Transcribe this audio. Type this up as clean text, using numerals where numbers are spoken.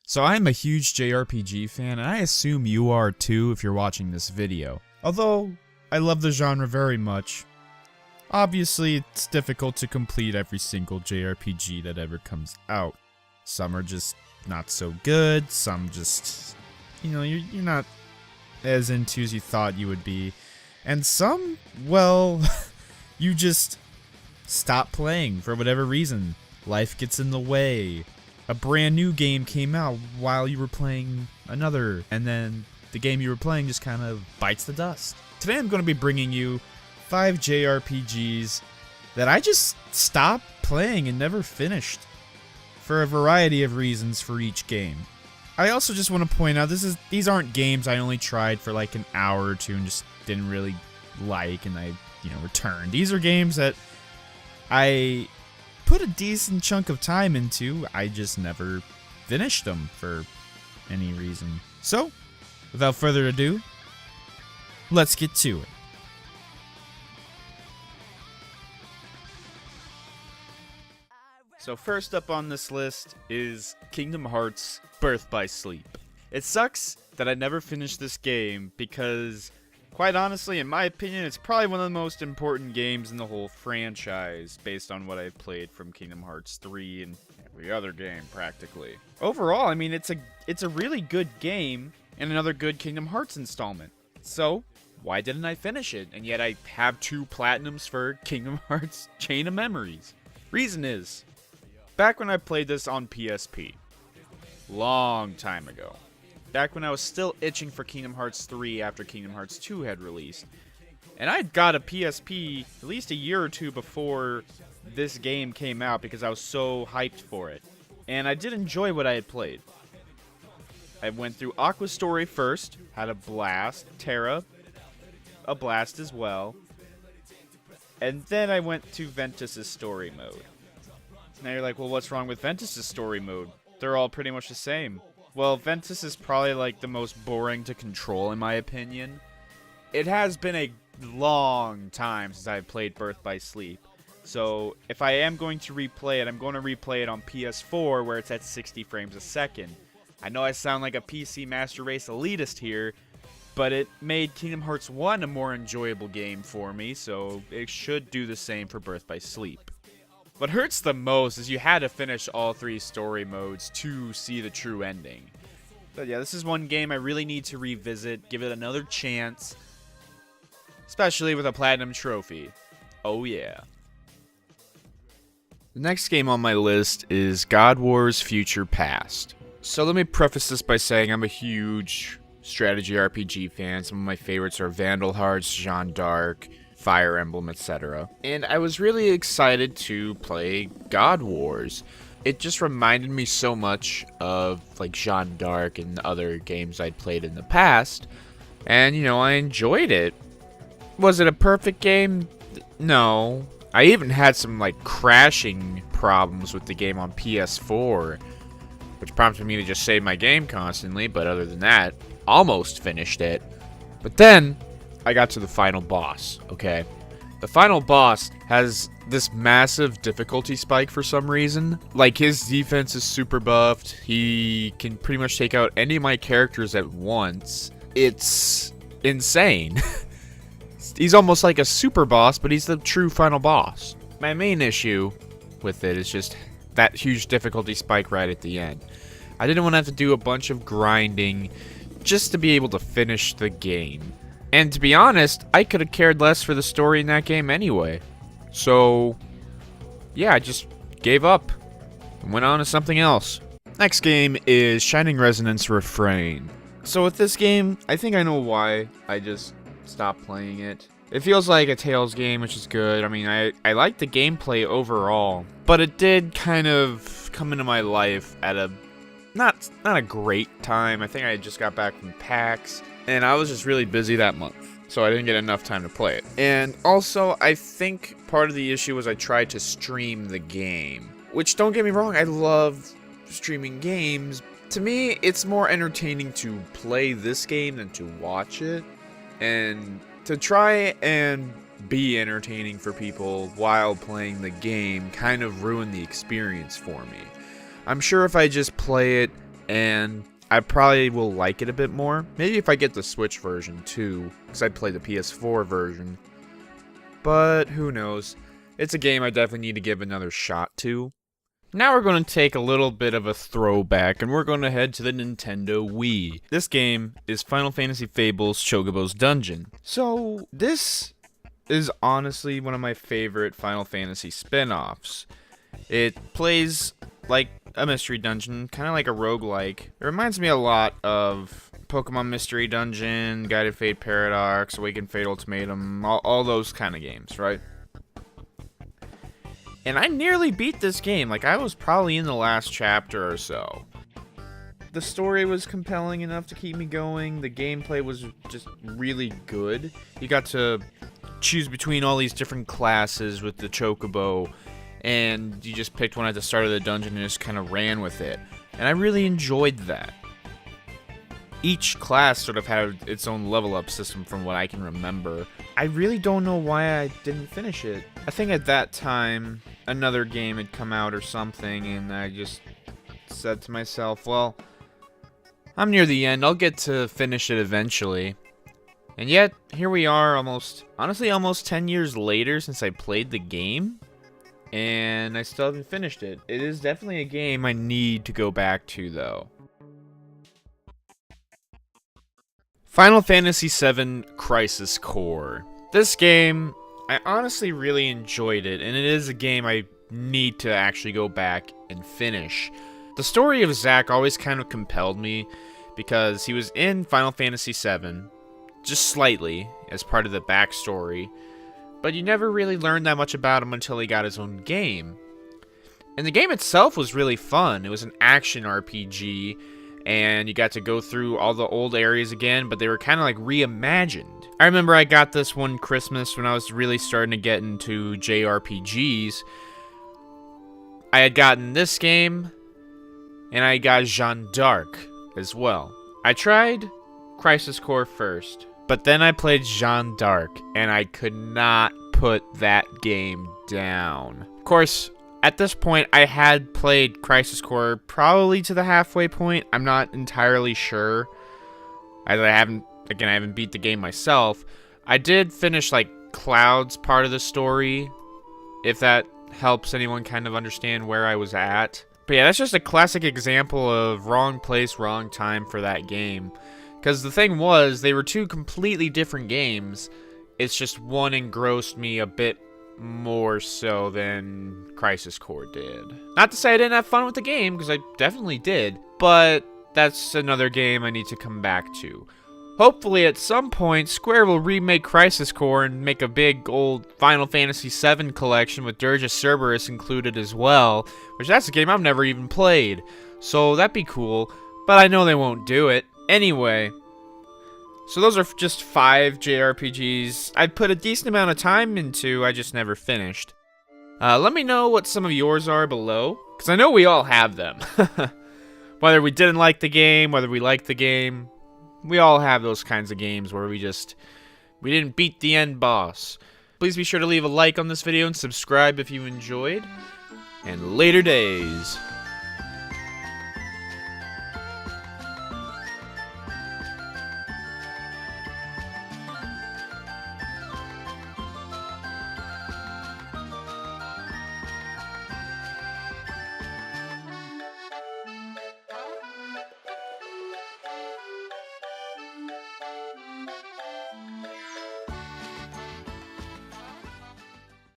So I'm a huge JRPG fan, and I assume you are too if you're watching this video. Although, I love the genre very much. Obviously, it's difficult to complete every single JRPG that ever comes out. Some are just not so good, some just, you're not as into as you thought you would be. And some, well, you just stop playing for whatever reason. Life gets in the way. A brand new game came out while you were playing another, and then the game you were playing just kind of bites the dust. Today I'm going to be bringing you 5 JRPGs that I just stopped playing and never finished for a variety of reasons for each game. I also just want to point out these aren't games I only tried for like an hour or two and just didn't really like and I returned. These are games that I put a decent chunk of time into, I just never finished them for any reason. So, without further ado, let's get to it. So first up on this list is Kingdom Hearts Birth by Sleep. It sucks that I never finished this game because, quite honestly, in my opinion, it's probably one of the most important games in the whole franchise based on what I've played from Kingdom Hearts 3 and every other game, practically. Overall, I mean, it's a really good game and another good Kingdom Hearts installment. So, why didn't I finish it? And yet I have 2 platinums for Kingdom Hearts Chain of Memories. Reason is, back when I played this on PSP, long time ago, back when I was still itching for Kingdom Hearts 3 after Kingdom Hearts 2 had released. And I got a PSP at least a year or two before this game came out because I was so hyped for it. And I did enjoy what I had played. I went through Aqua's story first, had a blast. Terra, a blast as well. And then I went to Ventus's story mode. Now you're like, well, what's wrong with Ventus's story mode? They're all pretty much the same. Well, Ventus is probably like the most boring to control in my opinion. It has been a long time since I've played Birth by Sleep. So if I am going to replay it, I'm going to replay it on PS4 where it's at 60 frames a second. I know I sound like a PC Master Race elitist here, but it made Kingdom Hearts 1 a more enjoyable game for me, so it should do the same for Birth by Sleep. What hurts the most is you had to finish all 3 story modes to see the true ending. But yeah, this is one game I really need to revisit, give it another chance, especially with a platinum trophy. Oh yeah. The next game on my list is God Wars Future Past. So let me preface this by saying I'm a huge strategy RPG fan. Some of my favorites are Vandal Hearts, Jeanne d'Arc, Fire Emblem, etc. And I was really excited to play God Wars. It just reminded me so much of like Jeanne d'Arc and other games I'd played in the past. And, I enjoyed it. Was it a perfect game? No. I even had some like crashing problems with the game on PS4, which prompted me to just save my game constantly, but other than that, almost finished it. But then I got to the final boss, okay? The final boss has this massive difficulty spike for some reason. Like, his defense is super buffed. He can pretty much take out any of my characters at once. It's insane. He's almost like a super boss, but he's the true final boss. My main issue with it is just that huge difficulty spike right at the end. I didn't want to have to do a bunch of grinding just to be able to finish the game. And to be honest, I could have cared less for the story in that game anyway. So, yeah, I just gave up and went on to something else. Next game is Shining Resonance Refrain. So with this game, I think I know why I just stopped playing it. It feels like a Tales game, which is good. I mean, I like the gameplay overall, but it did kind of come into my life at a not a great time. I think I just got back from PAX, and I was just really busy that month, so I didn't get enough time to play it. And also, I think part of the issue was I tried to stream the game, which, don't get me wrong, I love streaming games. To me, it's more entertaining to play this game than to watch it, and to try and be entertaining for people while playing the game kind of ruined the experience for me. I'm sure if I just play it and I probably will like it a bit more. Maybe if I get the Switch version too, because I played the PS4 version. But who knows? It's a game I definitely need to give another shot to. Now we're going to take a little bit of a throwback, and we're going to head to the Nintendo Wii. This game is Final Fantasy Fables Chocobo's Dungeon. So, this is honestly one of my favorite Final Fantasy spin-offs. It plays like a mystery dungeon, kind of like a roguelike. It reminds me a lot of Pokemon Mystery Dungeon, Guided Fate Paradox, Awakened Fate Ultimatum, all those kind of games, right? And I nearly beat this game, like I was probably in the last chapter or so. The story was compelling enough to keep me going, the gameplay was just really good. You got to choose between all these different classes with the Chocobo, and you just picked one at the start of the dungeon and just kind of ran with it. And I really enjoyed that. Each class sort of had its own level up system from what I can remember. I really don't know why I didn't finish it. I think at that time, another game had come out or something, and I just said to myself, well, I'm near the end, I'll get to finish it eventually. And yet, here we are almost 10 years later since I played the game, and I still haven't finished it. It is definitely a game I need to go back to, though. Final Fantasy VII Crisis Core. This game, I honestly really enjoyed it, and it is a game I need to actually go back and finish. The story of Zack always kind of compelled me, because he was in Final Fantasy VII, just slightly, as part of the backstory, but you never really learned that much about him until he got his own game. And the game itself was really fun. It was an action RPG, and you got to go through all the old areas again, but they were kind of like reimagined. I remember I got this one Christmas when I was really starting to get into JRPGs. I had gotten this game, and I got Jeanne d'Arc as well. I tried Crisis Core first, but then I played Jeanne d'Arc, and I could not put that game down. Of course, at this point, I had played Crisis Core probably to the halfway point. I'm not entirely sure, as I haven't beat the game myself. I did finish, like, Cloud's part of the story, if that helps anyone kind of understand where I was at. But yeah, that's just a classic example of wrong place, wrong time for that game. Because the thing was, they were two completely different games. It's just one engrossed me a bit more so than Crisis Core did. Not to say I didn't have fun with the game, because I definitely did, but that's another game I need to come back to. Hopefully at some point, Square will remake Crisis Core and make a big old Final Fantasy VII collection with Dirge of Cerberus included as well, which that's a game I've never even played, so that'd be cool, but I know they won't do it. Anyway, so those are just 5 JRPGs I put a decent amount of time into, I just never finished. Let me know what some of yours are below, because I know we all have them. Whether we didn't like the game, whether we liked the game, we all have those kinds of games where we didn't beat the end boss. Please be sure to leave a like on this video and subscribe if you enjoyed, and later days.